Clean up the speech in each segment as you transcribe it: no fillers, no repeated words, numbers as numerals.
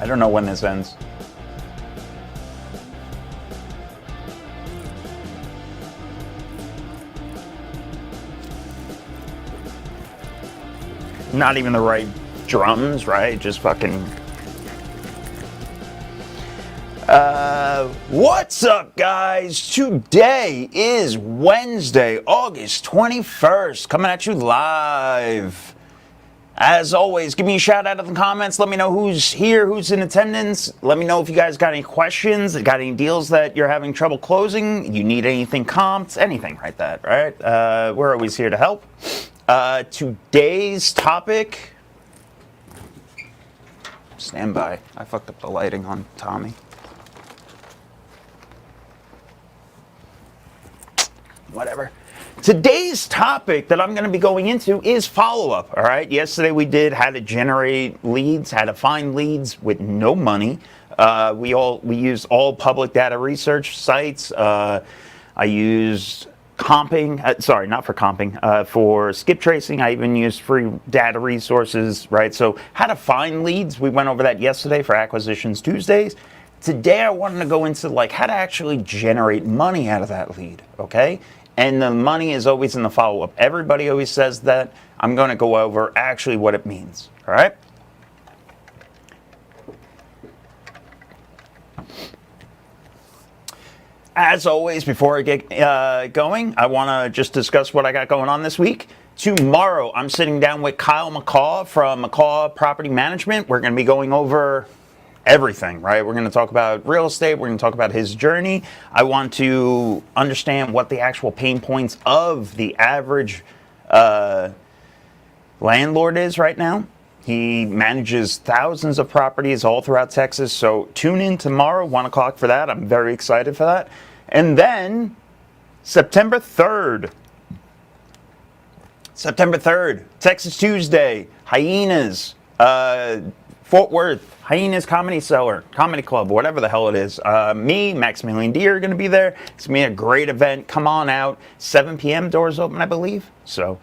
I don't know when this ends. Not even the right drums, right? Just fucking... What's up, guys? Today is Wednesday, August 21st, coming at you live. As always, give me a shout out in the comments. Let me know who's here, who's in attendance. Let me know if you guys got any questions, got any deals that you're having trouble closing, you need anything comped, anything like that, right? We're always here to help. Today's topic... Stand by. I fucked up the lighting on Tommy. Whatever. Today's topic that I'm going to be going into is follow-up, all right? Yesterday we did how to generate leads, how to find leads with no money. We used all public data research sites. I used comping, sorry, not for comping, for skip tracing. I even used free data resources, right? So how to find leads, we went over that yesterday for Acquisitions Tuesdays. Today I wanted to go into like how to actually generate money out of that lead, okay? And the money is always in the follow-up. Everybody always says that. I'm going to go over actually what it means, all right? As always, before I get going, I want to just discuss what I got going on this week. Tomorrow, I'm sitting down with Kyle McCaw from McCaw Property Management. We're going to be going over everything, right? We're going to talk about real estate. We're going to talk about his journey. I want to understand what the actual pain points of the average landlord is right now. He manages thousands of properties all throughout Texas. So tune in tomorrow, 1 o'clock for that. I'm very excited for that. And then September 3rd, Texas Tuesday, Hyenas, Fort Worth, Hyenas Comedy Club, whatever the hell it is. Me, Maximilian D are going to be there. It's going to be a great event. Come on out. 7 p.m. doors open, I believe. So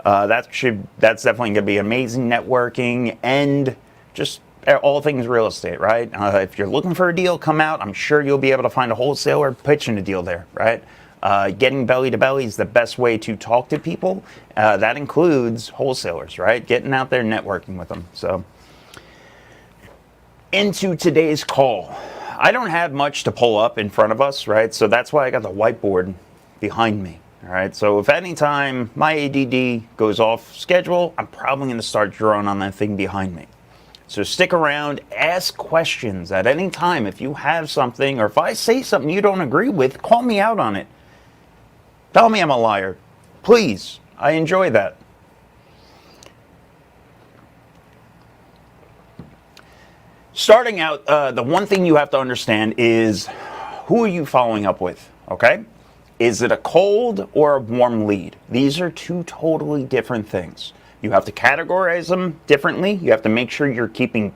that's definitely going to be amazing networking and just all things real estate, right? If you're looking for a deal, come out. I'm sure you'll be able to find a wholesaler pitching a deal there, right? Getting belly to belly is the best way to talk to people. That includes wholesalers, right? Getting out there, networking with them. So into today's call. I don't have much to pull up in front of us, right? So that's why I got the whiteboard behind me, all right? So if any time my ADD goes off schedule, I'm probably going to start drawing on that thing behind me. So stick around, ask questions at any time. If you have something, or if I say something you don't agree with, call me out on it. Tell me I'm a liar. Please, I enjoy that. Starting out, the one thing you have to understand is who are you following up with, okay? Is it a cold or a warm lead? These are two totally different things. You have to categorize them differently. You have to make sure you're keeping,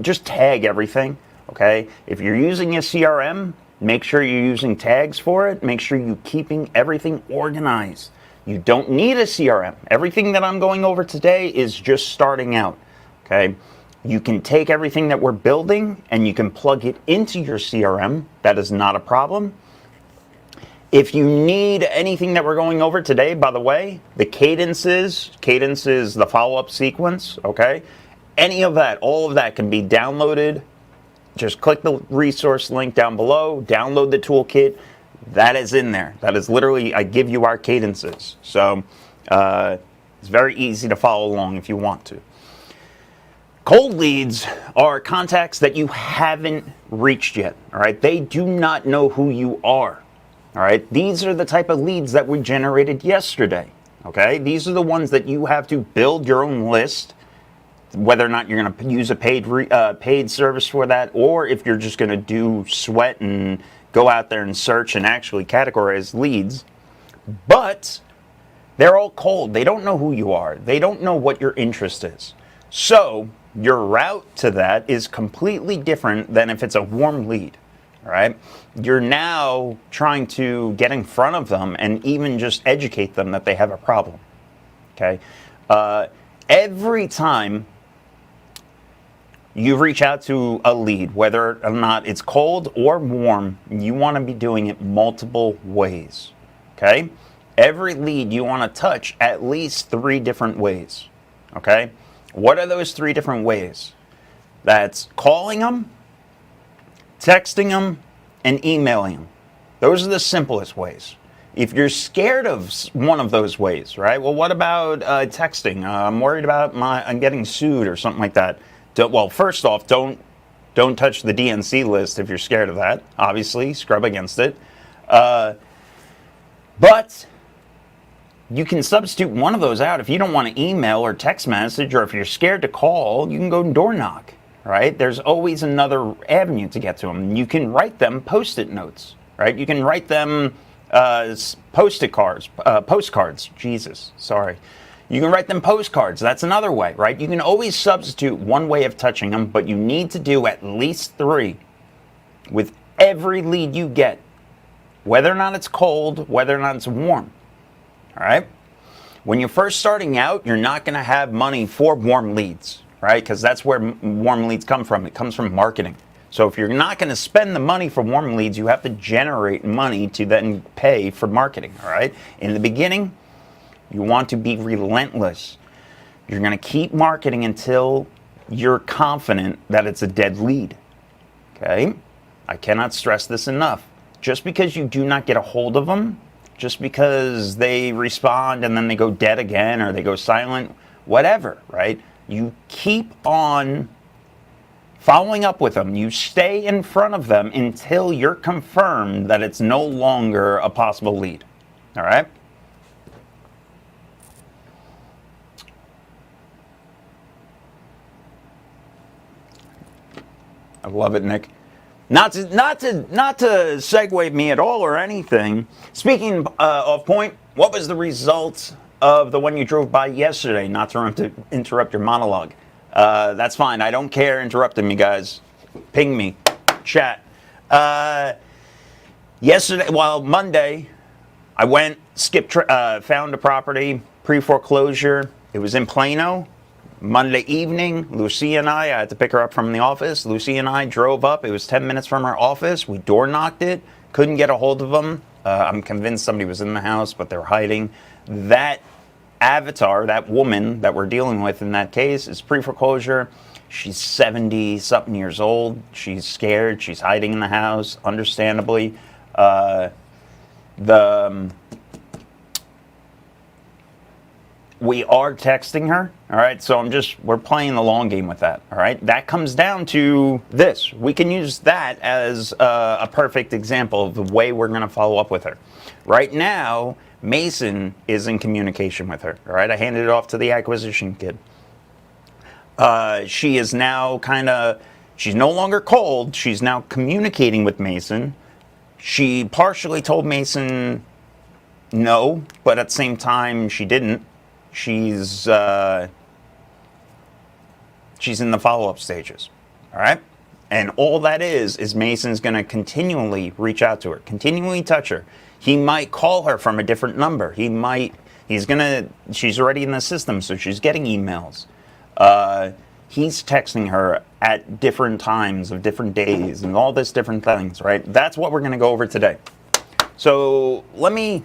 just tag everything, okay? If you're using a CRM, make sure you're using tags for it. Make sure you're keeping everything organized. You don't need a CRM. Everything that I'm going over today is just starting out, okay? You can take everything that we're building and you can plug it into your CRM. That is not a problem. If you need anything that we're going over today, by the way, the cadence is the follow-up sequence, okay? Any of that, all of that can be downloaded. Just click the resource link down below, download the toolkit. That is in there. That is literally, I give you our cadences. So it's very easy to follow along if you want to. Cold leads are contacts that you haven't reached yet, all right? They do not know who you are, all right? These are the type of leads that we generated yesterday, okay? These are the ones that you have to build your own list, whether or not you're going to use a paid service for that, or if you're just going to do sweat and go out there and search and actually categorize leads. But they're all cold. They don't know who you are. They don't know what your interest is. So your route to that is completely different than if it's a warm lead, all right? You're now trying to get in front of them and even just educate them that they have a problem, okay? Every time you reach out to a lead, whether or not it's cold or warm, you want to be doing it multiple ways, okay? Every lead you want to touch at least 3 different ways, okay? What are those 3 different ways? That's calling them, texting them, and emailing them. Those are the simplest ways. If you're scared of one of those ways, right? Well, what about texting? I'm worried about I'm getting sued or something like that. Well, first off, don't touch the DNC list if you're scared of that. Obviously, scrub against it. But you can substitute one of those out. If you don't want to email or text message, or if you're scared to call, you can go door knock, right? There's always another avenue to get to them. You can write them Post-it notes, right? You can write them postcards. Jesus, sorry. You can write them postcards. That's another way, right? You can always substitute one way of touching them, but you need to do at least 3 with every lead you get, whether or not it's cold, whether or not it's warm. All right? When you're first starting out, you're not going to have money for warm leads, right? Because that's where warm leads come from. It comes from marketing. So if you're not going to spend the money for warm leads, you have to generate money to then pay for marketing, all right? In the beginning, you want to be relentless. You're going to keep marketing until you're confident that it's a dead lead, okay? I cannot stress this enough. Just because you do not get a hold of them, just because they respond and then they go dead again or they go silent, whatever, right? You keep on following up with them. You stay in front of them until you're confirmed that it's no longer a possible lead. All right? I love it, Nick. Not to segue me at all or anything. Speaking of point, what was the result of the one you drove by yesterday? Not to interrupt your monologue. That's fine. I don't care interrupting me, guys. Ping me. Chat. Monday, I went, found a property, pre-foreclosure. It was in Plano. Monday evening, Lucia and I had to pick her up from the office. Lucia and I drove up. It was 10 minutes from her office. We door knocked it. Couldn't get a hold of them. I'm convinced somebody was in the house, but they're hiding. That avatar, that woman that we're dealing with in that case, is pre-foreclosure. She's 70-something years old. She's scared. She's hiding in the house, understandably. We are texting her, all right? So we're playing the long game with that, all right? That comes down to this. We can use that as a perfect example of the way we're going to follow up with her. Right now, Mason is in communication with her, all right? I handed it off to the acquisition kid. She is now she's no longer cold. She's now communicating with Mason. She partially told Mason no, but at the same time, she didn't. She's in the follow-up stages, all right? And all that is Mason's going to continually reach out to her, continually touch her. He might call her from a different number. She's already in the system, so she's getting emails. He's texting her at different times of different days and all this different things, right? That's what we're going to go over today. So let me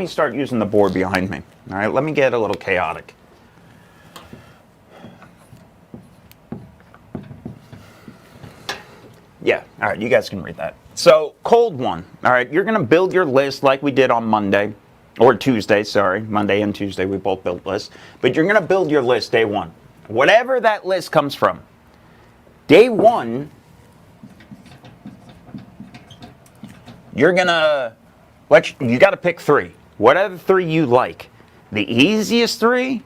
start using the board behind me. All right, let me get a little chaotic. Yeah, all right, you guys can read that. So, cold one. All right, you're going to build your list like we did on Monday, or Tuesday, sorry. Monday and Tuesday, we both built lists. But you're going to build your list day one. Whatever that list comes from. Day one, you're going to, you got to pick 3. Whatever 3 you like. The easiest 3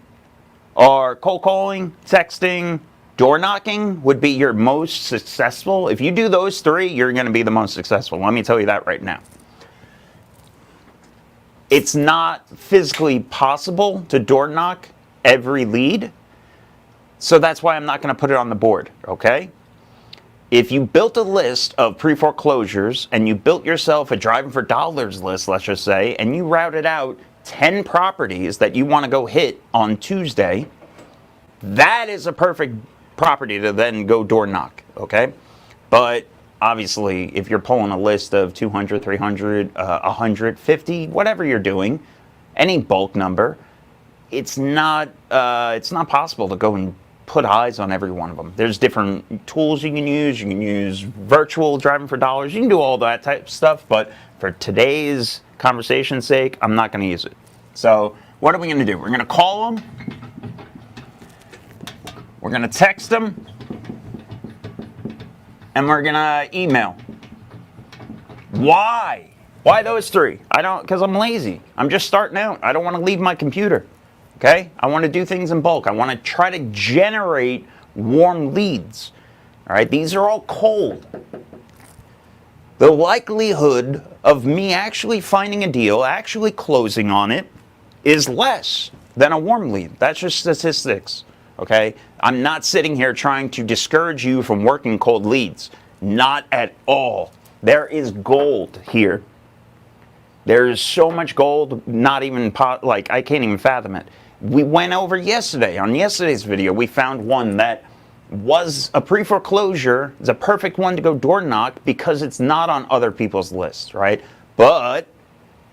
are cold calling, texting, door knocking would be your most successful. If you do those 3, you're going to be the most successful. Let me tell you that right now. It's not physically possible to door knock every lead, so that's why I'm not going to put it on the board, okay? If you built a list of pre-foreclosures and you built yourself a driving for dollars list, let's just say, and you routed out 10 properties that you want to go hit on Tuesday, that is a perfect property to then go door knock, okay? But obviously, if you're pulling a list of 200, 300, 150, whatever you're doing, any bulk number, it's not possible to go and put eyes on every one of them. There's different tools you can use. You can use virtual driving for dollars. You can do all that type of stuff, but for today's conversation's sake, I'm not going to use it. So what are we going to do? We're going to call them. We're going to text them. And we're going to email. Why? Why those three? Because I'm lazy. I'm just starting out. I don't want to leave my computer. Okay? I want to do things in bulk. I want to try to generate warm leads. All right? These are all cold. The likelihood of me actually finding a deal, actually closing on it, is less than a warm lead. That's just statistics. Okay? I'm not sitting here trying to discourage you from working cold leads. Not at all. There is gold here. There is so much gold, not even, I can't even fathom it. We went over yesterday, on yesterday's video, we found one that was a pre-foreclosure. It's a perfect one to go door knock because it's not on other people's lists, right? But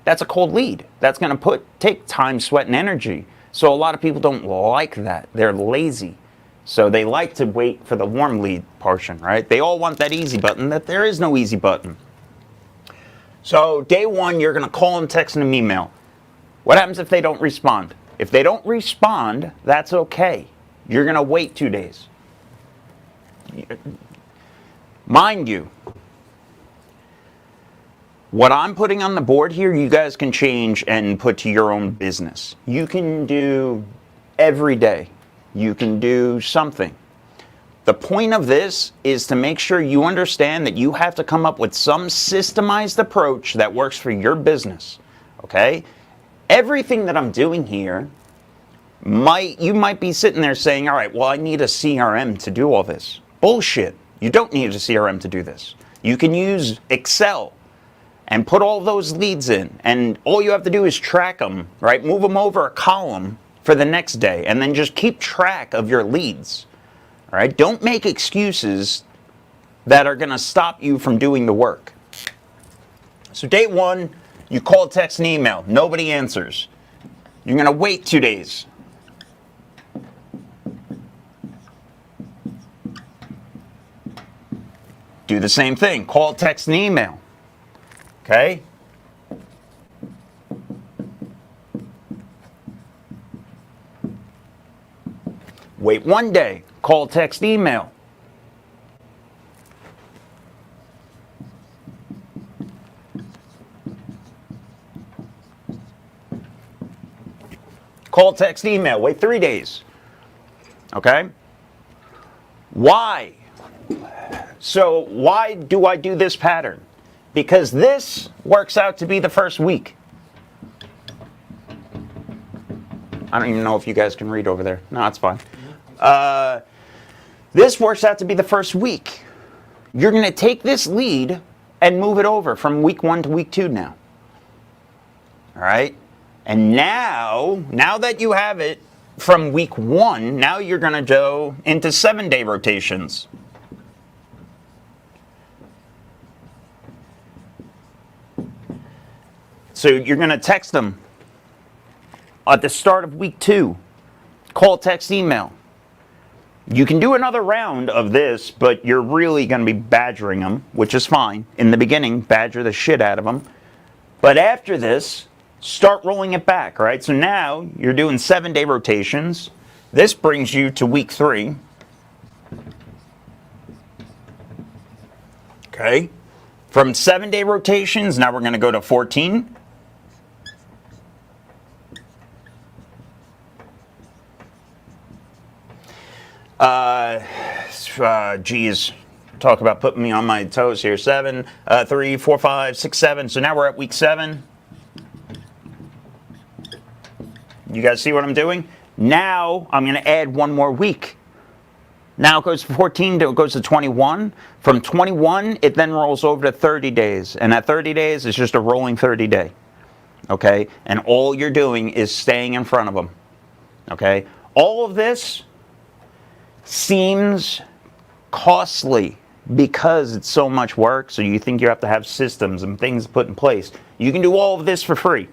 that's a cold lead. That's going to take time, sweat, and energy. So a lot of people don't like that. They're lazy. So they like to wait for the warm lead portion, right? They all want that easy button. That there is no easy button. So day one, you're going to call them, text them, email. What happens if they don't respond? If they don't respond, that's okay. You're going to wait 2 days. Mind you, what I'm putting on the board here, you guys can change and put to your own business. You can do every day. You can do something. The point of this is to make sure you understand that you have to come up with some systemized approach that works for your business. Okay? Everything that I'm doing here, you might be sitting there saying, all right, well, I need a CRM to do all this. Bullshit. You don't need a CRM to do this. You can use Excel and put all those leads in, and all you have to do is track them, right? Move them over a column for the next day, and then just keep track of your leads. All right? Don't make excuses that are going to stop you from doing the work. So day one, you call, text, and email. Nobody answers. You're going to wait 2 days. Do the same thing. Call, text, and email. Okay? Wait 1 day. Call, text, email. Call, text, email. Wait 3 days. Okay? Why? So why do I do this pattern? Because this works out to be the first week. I don't even know if you guys can read over there. No, it's fine. This works out to be the first week. You're going to take this lead and move it over from week 1 to week 2 now. All right? And now that you have it from week 1, now you're going to go into 7-day rotations. So you're going to text them at the start of week 2. Call, text, email. You can do another round of this, but you're really going to be badgering them, which is fine. In the beginning, badger the shit out of them. But after this, start rolling it back, right? So now you're doing 7-day rotations. This brings you to week 3. Okay. From 7-day rotations, now we're going to go to 14. Geez, talk about putting me on my toes here. 7, 3, 4, 5, 6, 7. So now we're at week 7. You guys see what I'm doing? Now I'm going to add 1 more week. Now it goes to 14, it goes to 21. From 21, it then rolls over to 30 days. And at 30 days, it's just a rolling 30 day. Okay? And all you're doing is staying in front of them. Okay? All of this seems costly because it's so much work, so you think you have to have systems and things put in place. You can do all of this for free.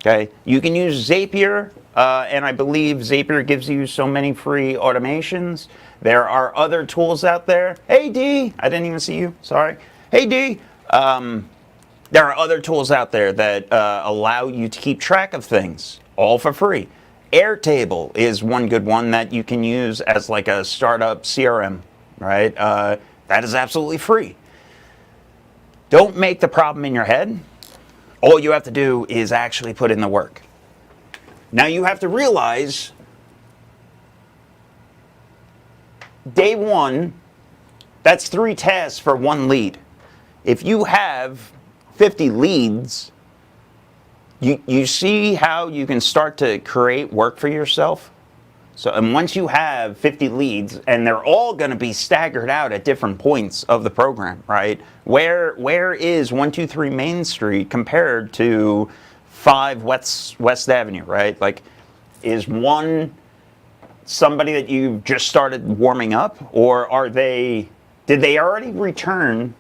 Okay, you can use Zapier, and I believe Zapier gives you so many free automations. There are other tools out there. Hey D, I didn't even see you, sorry. Hey D, there are other tools out there that allow you to keep track of things, all for free. Airtable is one good one that you can use as like a startup CRM, right? That is absolutely free. Don't make the problem in your head. All you have to do is actually put in the work. Now you have to realize, day one, that's 3 tasks for 1 lead. If you have 50 leads, you see how you can start to create work for yourself? So, and once you have 50 leads, and they're all going to be staggered out at different points of the program, right? Where is 123 Main Street compared to 5 West Avenue, right? Like, is one somebody that you just started warming up, or did they already return?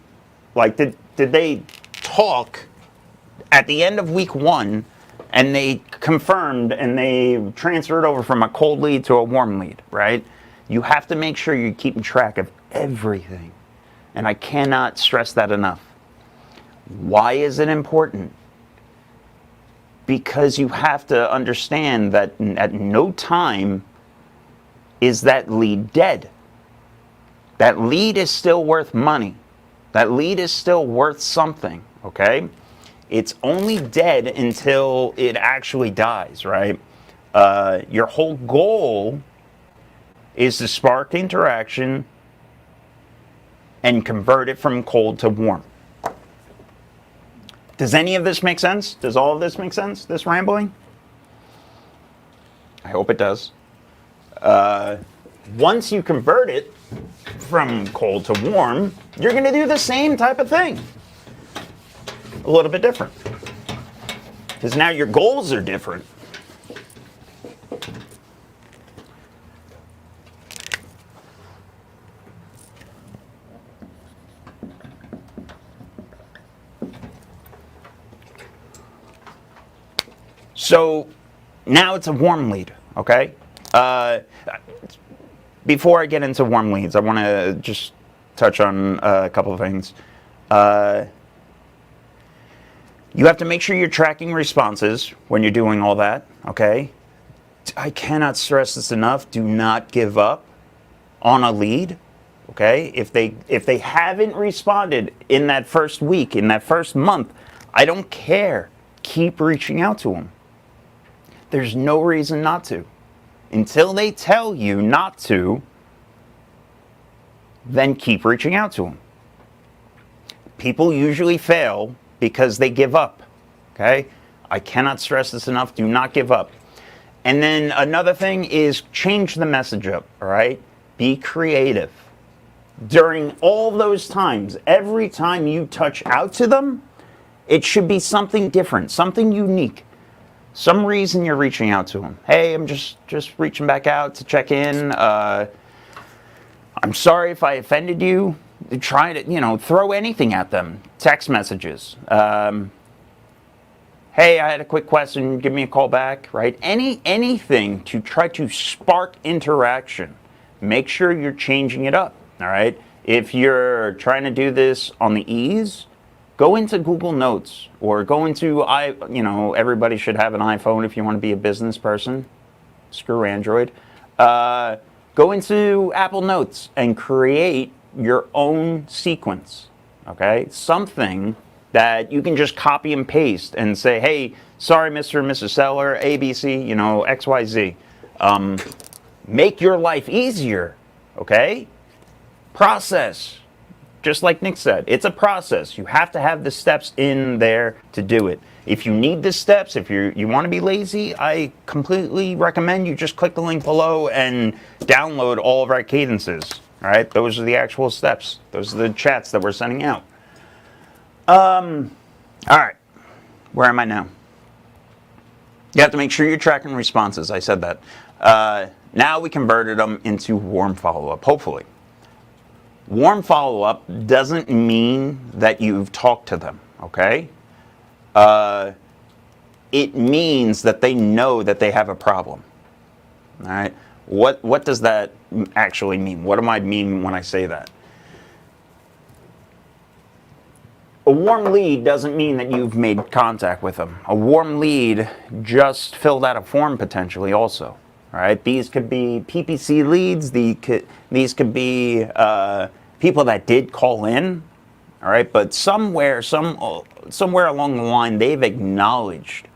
Like, did they talk at the end of week 1? And they confirmed and they transferred over from a cold lead to a warm lead, right? You have to make sure you're keeping track of everything. And I cannot stress that enough. Why is it important? Because you have to understand that at no time is that lead dead. That lead is still worth money. That lead is still worth something, okay? It's only dead until it actually dies, right? Your whole goal is to spark interaction and convert it from cold to warm. Does any of this make sense? Does all of this make sense, this rambling? I hope it does. Once you convert it from cold to warm, you're going to do the same type of thing. A little bit different, because now your goals are different. So now it's a warm lead, okay? Before I get into warm leads, I want to just touch on a couple of things. You have to make sure you're tracking responses when you're doing all that, okay? I cannot stress this enough. Do not give up on a lead, okay? If they haven't responded in that first week, in that first month, I don't care. Keep reaching out to them. There's no reason not to. Until they tell you not to, then keep reaching out to them. People usually fail because they give up, okay? I cannot stress this enough. Do not give up. And then another thing is change the message up, all right? Be creative. During all those times, every time you touch out to them, it should be something different, something unique. Some reason you're reaching out to them. Hey, I'm just reaching back out to check in. I'm sorry if I offended you. Try to, throw anything at them. Text messages. Hey, I had a quick question. Give me a call back, right? Anything to try to spark interaction. Make sure you're changing it up, all right? If you're trying to do this on the ease, go into Google Notes or go into, everybody should have an iPhone if you want to be a business person. Screw Android. Go into Apple Notes and create your own sequence, okay? Something that you can just copy and paste and say, hey, sorry, Mr. and Mrs. Seller, ABC, XYZ. Make your life easier, okay? Process. Just like Nick said, it's a process. You have to have the steps in there to do it. If you need the steps, if you want to be lazy, I completely recommend you just click the link below and download all of our cadences. All right, those are the actual steps. Those are the chats that we're sending out. All right, where am I now? You have to make sure you're tracking responses. I said that. Now we converted them into warm follow-up, hopefully. Warm follow-up doesn't mean that you've talked to them, okay? It means that they know that they have a problem, all right? What does that actually mean? What do I mean when I say that? A warm lead doesn't mean that you've made contact with them. A warm lead just filled out a form potentially also. All right, these could be PPC leads. These could be people that did call in. All right, but somewhere along the line, they've acknowledged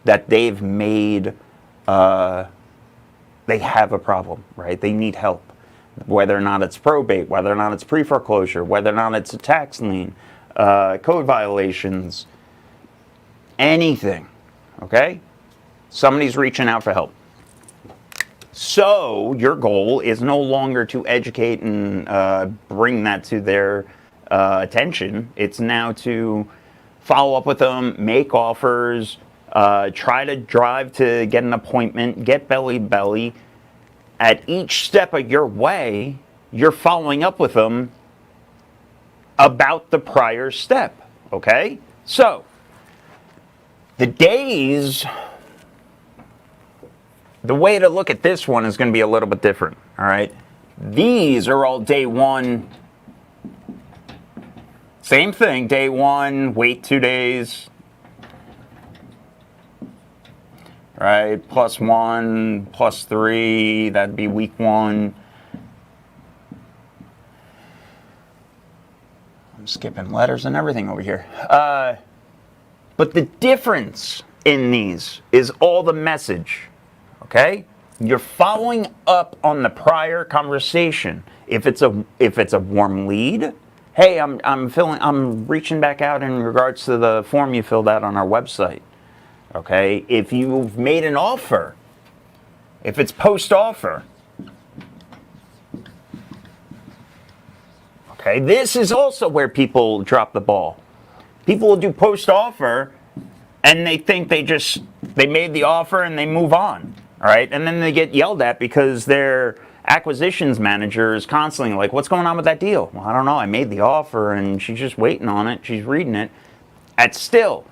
that they've made they have a problem. Right, they need help. Whether or not it's probate, whether or not it's pre-foreclosure, whether or not it's a tax lien. Code violations, anything, okay? Somebody's reaching out for help. So your goal is no longer to educate and bring that to their attention. It's now to follow up with them, make offers, try to drive to get an appointment, get belly. At each step of your way, you're following up with them about the prior step, okay? So, the way to look at this one is going to be a little bit different, all right? These are all day one. Same thing, day one, wait 2 days. Right, +1, +3, that'd be week 1. Skipping letters and everything over here. But the difference in these is all the message, okay? You're following up on the prior conversation. If it's a warm lead, hey, I'm reaching back out in regards to the form you filled out on our website, okay? If you've made an offer, if it's post-offer, okay, this is also where people drop the ball. People will do post-offer, and they think they made the offer and they move on, all right? And then they get yelled at because their acquisitions manager is constantly like, what's going on with that deal? Well, I don't know, I made the offer and she's just waiting on it, she's reading it. After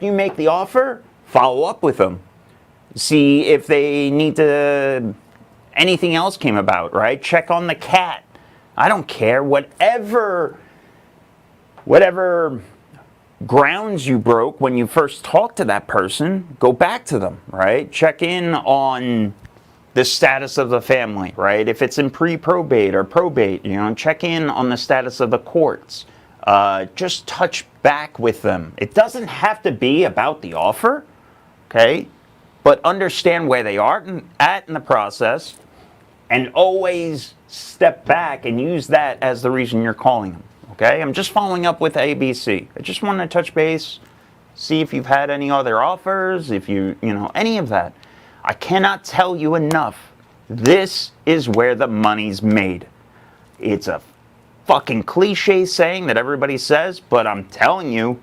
you make the offer, follow up with them. See if they need to, anything else came about, right? Check on the cat. I don't care, whatever grounds you broke when you first talked to that person, go back to them, right? Check in on the status of the family, right? If it's in pre-probate or probate, check in on the status of the courts. Just touch back with them. It doesn't have to be about the offer, okay? But understand where they are at in the process, and always step back and use that as the reason you're calling them, okay? I'm just following up with ABC. I just want to touch base, see if you've had any other offers, if any of that. I cannot tell you enough. This is where the money's made. It's a fucking cliche saying that everybody says, but I'm telling you,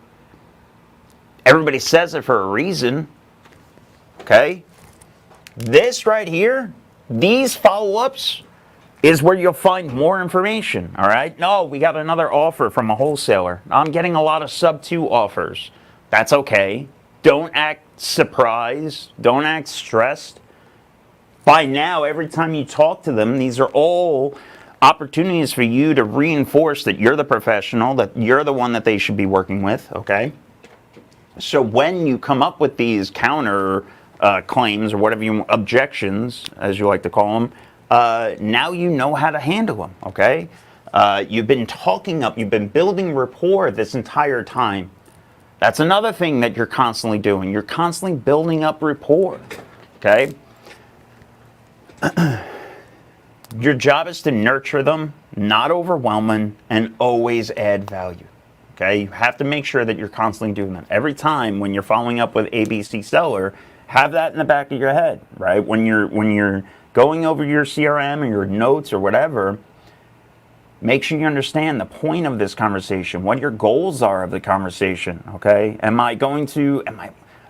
everybody says it for a reason, okay? This right here, these follow-ups is where you'll find more information, all right? No, we got another offer from a wholesaler. I'm getting a lot of sub-2 offers. That's okay. Don't act surprised. Don't act stressed. By now, every time you talk to them, these are all opportunities for you to reinforce that you're the professional, that you're the one that they should be working with, okay? So when you come up with these counter claims or whatever objections, as you like to call them, now you know how to handle them, okay? You've been you've been building rapport this entire time. That's another thing that you're constantly doing. You're constantly building up rapport, okay? Your job is to nurture them, not overwhelm them, and always add value, okay? You have to make sure that you're constantly doing that. Every time when you're following up with ABC seller, have that in the back of your head, right? When you're going over your CRM or your notes or whatever, make sure you understand the point of this conversation, what your goals are of the conversation, okay?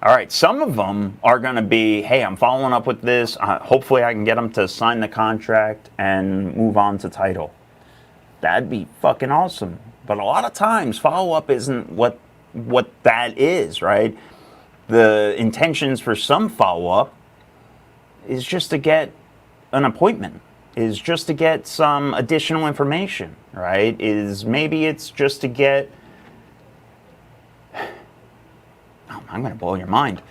All right, some of them are going to be, hey, I'm following up with this. Hopefully I can get them to sign the contract and move on to title. That'd be fucking awesome. But a lot of times, follow-up isn't what that is, right? The intentions for some follow-up is just to get an appointment, is just to get some additional information, right? Maybe it's just to get... Oh, I'm going to blow your mind.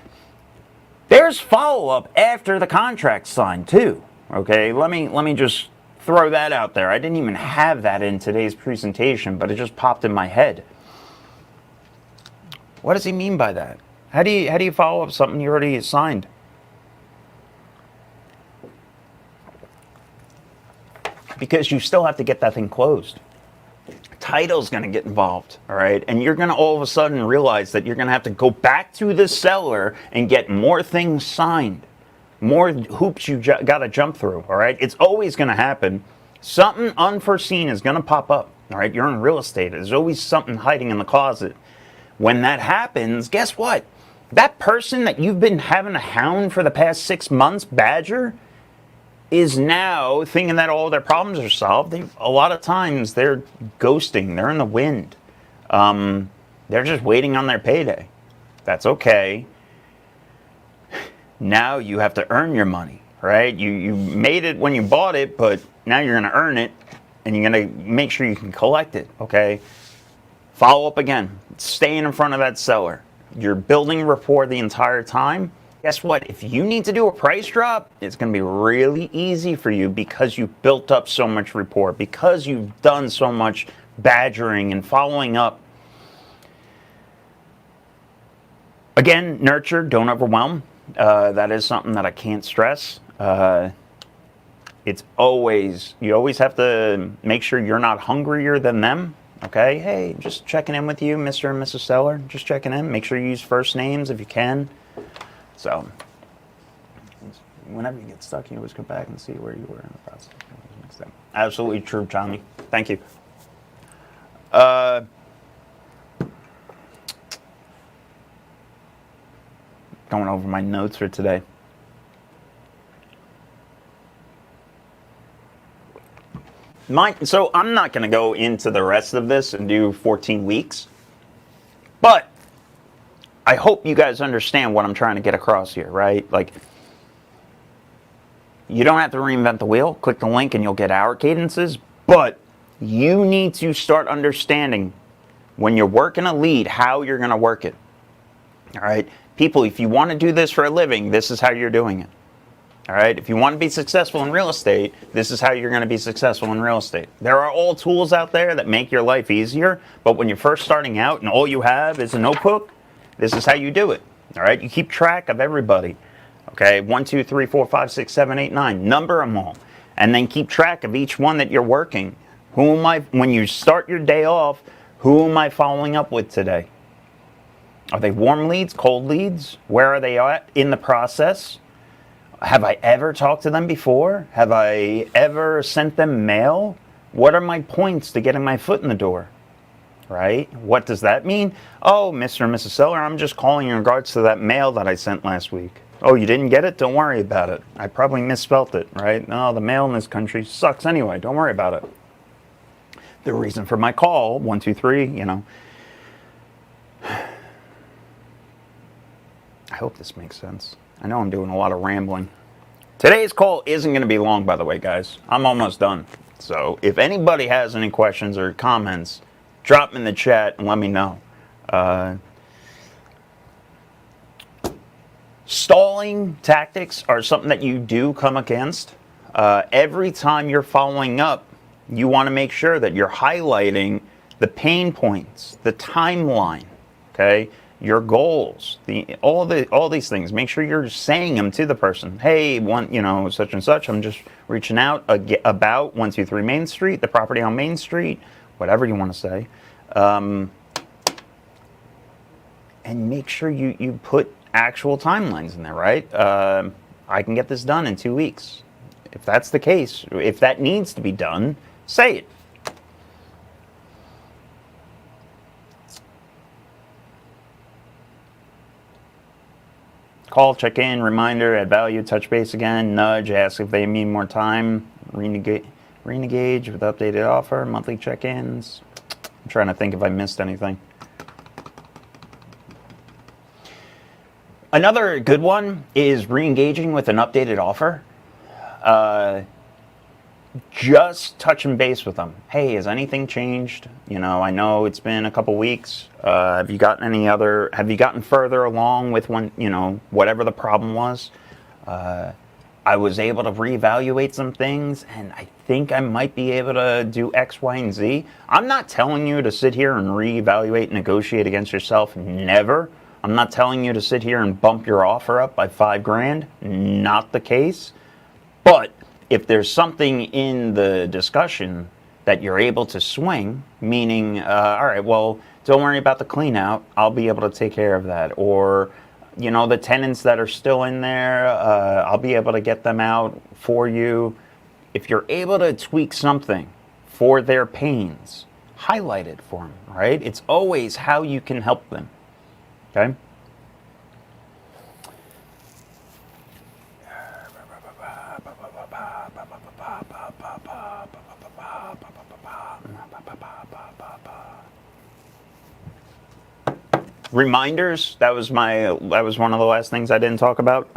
There's follow-up after the contract's signed, too. Okay, let me just throw that out there. I didn't even have that in today's presentation, but it just popped in my head. What does he mean by that? How do you follow up something you already signed? Because you still have to get that thing closed. Title's going to get involved, all right? And you're going to all of a sudden realize that you're going to have to go back to the seller and get more things signed, more hoops you got to jump through, all right? It's always going to happen. Something unforeseen is going to pop up, all right? You're in real estate. There's always something hiding in the closet. When that happens, guess what? That person that you've been having a hound for the past 6 months, badger, is now thinking that all their problems are solved. A lot of times they're ghosting. They're in the wind. They're just waiting on their payday. That's okay. Now you have to earn your money, right? You made it when you bought it, but now you're going to earn it, and you're going to make sure you can collect it, okay? Follow up again. Staying in front of that seller. You're building rapport the entire time. Guess what? If you need to do a price drop, it's going to be really easy for you because you've built up so much rapport, because you've done so much badgering and following up. Again, nurture, don't overwhelm. That is something that I can't stress. You always have to make sure you're not hungrier than them. Okay, hey, just checking in with you, Mr. and Mrs. Seller. Just checking in. Make sure you use first names if you can. So, whenever you get stuck, you always go back and see where you were in the process. Absolutely true, Tommy. Thank you. Going over my notes for today. So I'm not going to go into the rest of this and do 14 weeks, but I hope you guys understand what I'm trying to get across here, right? Like, you don't have to reinvent the wheel. Click the link and you'll get our cadences, but you need to start understanding when you're working a lead, how you're going to work it. All right? People, if you want to do this for a living, this is how you're doing it. All right? If you want to be successful in real estate, this is how you're going to be successful in real estate. There are all tools out there that make your life easier, but when you're first starting out and all you have is a notebook, this is how you do it. All right? You keep track of everybody. Okay? 1, 2, 3, 4, 5, 6, 7, 8, 9. Number them all. And then keep track of each one that you're working. When you start your day off, who am I following up with today? Are they warm leads, cold leads? Where are they at in the process? Have I ever talked to them before? Have I ever sent them mail? What are my points to getting my foot in the door? Right? What does that mean? Oh, Mr. and Mrs. Seller, I'm just calling in regards to that mail that I sent last week. Oh, you didn't get it? Don't worry about it. I probably misspelt it, right? No, the mail in this country sucks anyway. Don't worry about it. The reason for my call, 1, 2, 3, you know. I hope this makes sense. I know I'm doing a lot of rambling. Today's call isn't going to be long, by the way, guys. I'm almost done. So if anybody has any questions or comments, drop them in the chat and let me know. Stalling tactics are something that you do come against. Every time you're following up, you want to make sure that you're highlighting the pain points, the timeline, okay? Your goals, all these things. Make sure you're saying them to the person. Hey, such and such. I'm just reaching out about 123 Main Street, the property on Main Street, whatever you want to say, and make sure you put actual timelines in there. Right? I can get this done in 2 weeks. If that's the case, if that needs to be done, say it. call, check in, reminder, add value, touch base again, nudge, ask if they need more time, reengage with updated offer, monthly check-ins. I'm trying to think if I missed anything. Another good one is re-engaging with an updated offer. Just touching base with them. Hey, has anything changed? You know, I know it's been a couple weeks. Have you gotten further along with whatever the problem was? I was able to reevaluate some things, and I think I might be able to do X, Y, and Z. I'm not telling you to sit here and reevaluate and negotiate against yourself. Never. I'm not telling you to sit here and bump your offer up by $5,000. Not the case. But if there's something in the discussion that you're able to swing, meaning, all right, well, don't worry about the clean out. I'll be able to take care of that. Or, you know, the tenants that are still in there, I'll be able to get them out for you. If you're able to tweak something for their pains, highlight it for them, right? It's always how you can help them, okay? Reminders, that was one of the last things I didn't talk about.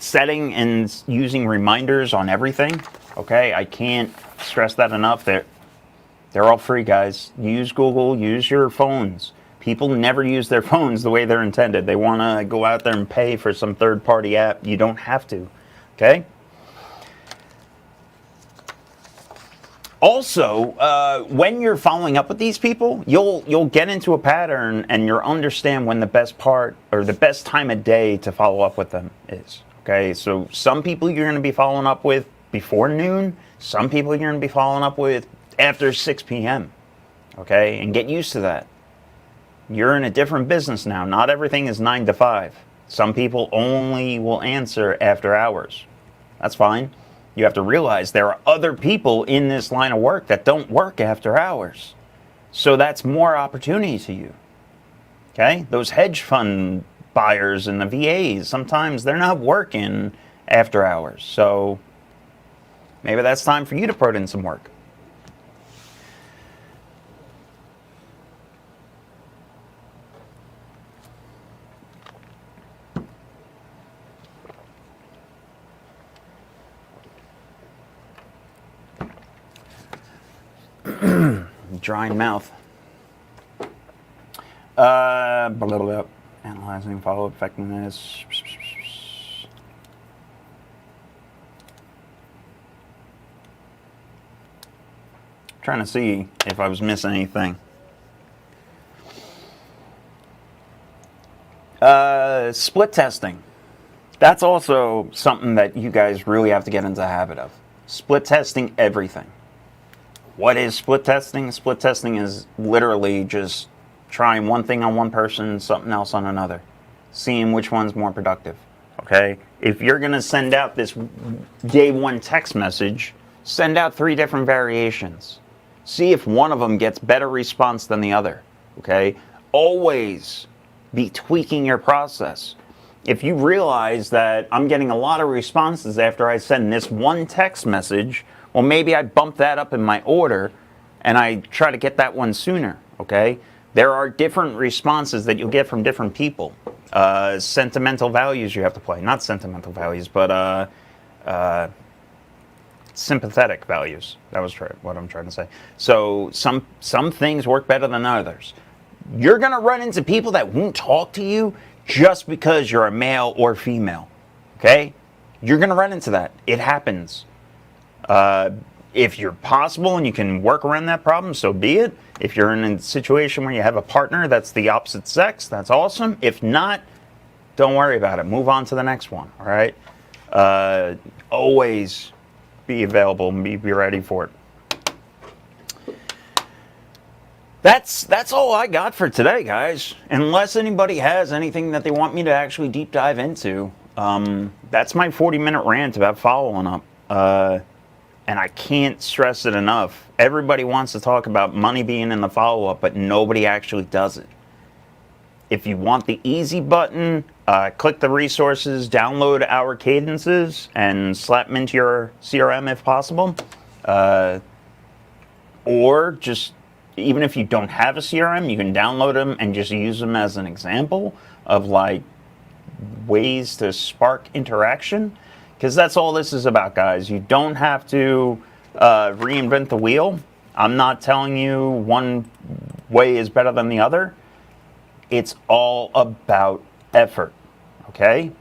Setting and using reminders on everything. Okay, I can't stress that enough. They're all free, guys. Use Google, use your phones. People never use their phones the way they're intended. They want to go out there and pay for some third-party app. You don't have to, okay? Also, when you're following up with these people, you'll get into a pattern and you'll understand when the best part or the best time of day to follow up with them is. Okay, so some people you're going to be following up with before noon. Some people you're going to be following up with after 6 p.m. Okay, and get used to that. You're in a different business now. Not everything is 9 to 5. Some people only will answer after hours. That's fine. You have to realize there are other people in this line of work that don't work after hours. So that's more opportunity to you. Okay? Those hedge fund buyers and the VAs, sometimes they're not working after hours. So maybe that's time for you to put in some work. Drying mouth. Analyzing follow-up effectiveness. Trying to see if I was missing anything. Split testing. That's also something that you guys really have to get into the habit of. Split testing everything. What is split testing? Split testing is literally just trying one thing on one person, something else on another, seeing which one's more productive, okay? If you're going to send out this day one text message, send out 3 different variations. See if one of them gets better response than the other, okay? Always be tweaking your process. If you realize that I'm getting a lot of responses after I send this one text message, well, maybe I bump that up in my order and I try to get that one sooner, okay? There are different responses that you'll get from different people. Sentimental values you have to play. Not sentimental values, but sympathetic values. That was what I'm trying to say. So some things work better than others. You're going to run into people that won't talk to you just because you're a male or female, okay? You're going to run into that. It happens. If you're possible and you can work around that problem, so be it. If you're in a situation where you have a partner that's the opposite sex, that's awesome. If not, don't worry about it. Move on to the next one, all right? Always be available and be ready for it. That's all I got for today, guys. Unless anybody has anything that they want me to actually deep dive into, that's my 40-minute rant about following up. And I can't stress it enough. Everybody wants to talk about money being in the follow-up, but nobody actually does it. If you want the easy button, Click the resources, download our cadences, and slap them into your CRM if possible. Or just, even if you don't have a CRM, you can download them and just use them as an example of like ways to spark interaction. Because that's all this is about, guys. You don't have to reinvent the wheel. I'm not telling you one way is better than the other. It's all about effort, okay?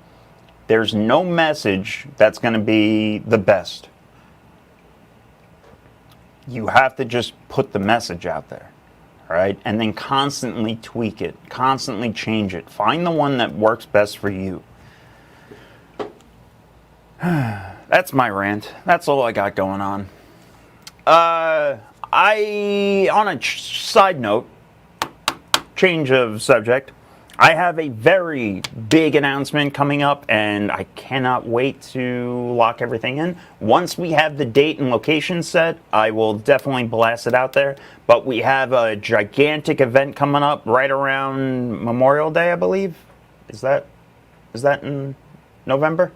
There's no message that's going to be the best. You have to just put the message out there, all right? And then constantly tweak it, constantly change it. Find the one that works best for you. That's my rant. That's all I got going on. On a side note, change of subject, I have a very big announcement coming up, and I cannot wait to lock everything in. Once we have the date and location set, I will definitely blast it out there. But we have a gigantic event coming up right around Memorial Day, I believe. Is that in November?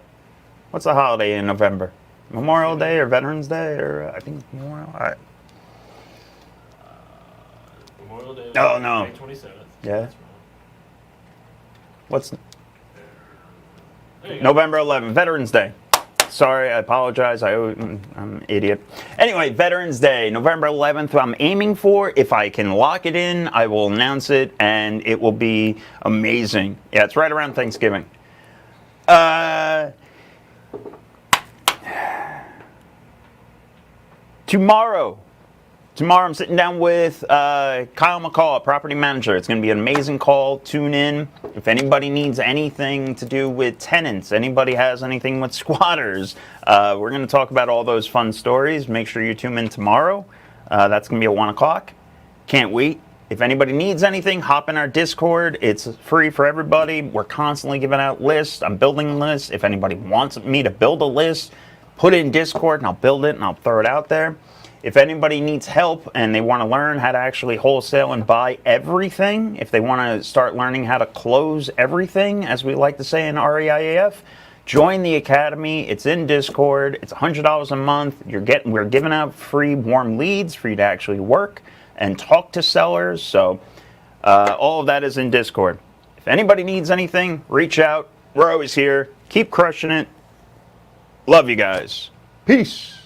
What's the holiday in November? Memorial Day or Veterans Day, or I think Memorial. All right. Memorial Day. Oh no. May 27th. Yeah. What's There you go. November 11th, Veterans Day. Sorry, I apologize. I'm an idiot. Anyway, Veterans Day, November 11th. I'm aiming for. If I can lock it in, I will announce it, and it will be amazing. Yeah, it's right around Thanksgiving. Tomorrow I'm sitting down with Kyle McCall, property manager. It's going to be an amazing call. Tune in. If anybody needs anything to do with tenants, anybody has anything with squatters, we're going to talk about all those fun stories. Make sure you tune in tomorrow. That's going to be at 1 o'clock. Can't wait. If anybody needs anything, hop in our Discord. It's free for everybody. We're constantly giving out lists. I'm building lists. If anybody wants me to build a list, put it in Discord and I'll build it and I'll throw it out there. If anybody needs help and they want to learn how to actually wholesale and buy everything, if they want to start learning how to close everything, as we like to say in REIAF, join the academy. It's in Discord. It's $100 a month. We're giving out free warm leads for you to actually work and talk to sellers. So all of that is in Discord. If anybody needs anything, reach out. We're always here. Keep crushing it. Love you guys. Peace.